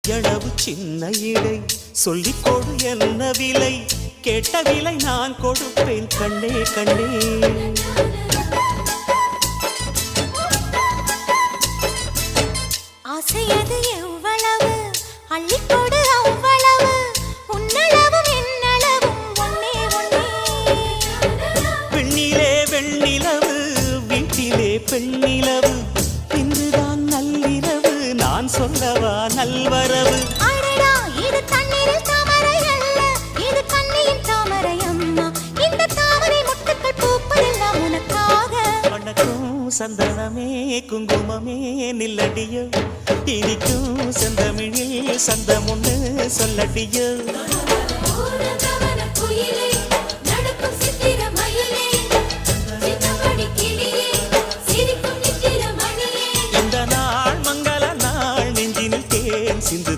எளவு சின்ன இடை சொல்லிக் கொடு என்ன விலை கேட்ட விலை நான் கொடுப்பேன் கண்ணே கண்ணே ஆசையது எவ்வளவு அள்ளிக்கொடு அவ்வளவு உன்னளவும் என்னளவும் ஒன்னே ஒன்னே பெண்ணிலே வெண்ணிலவு வீட்டிலே பெண்ணிலவு இன்றுதான் நள்ளிரவு நான் சொல்லவா நல்வரவு அடடா இது தண்ணீரில் தாமரை அல்ல இது கண்ணியின் தாமரை அம்மா இந்த தாமரை முட்டுக்கள் பூப்பதெல்லாம் உனக்காக வணக்கம் சந்தனமே குங்குமமே நில்லடியோ இனிக்கும் செந்தமிழில் சந்தம் ஒன்று சொல்லடியோ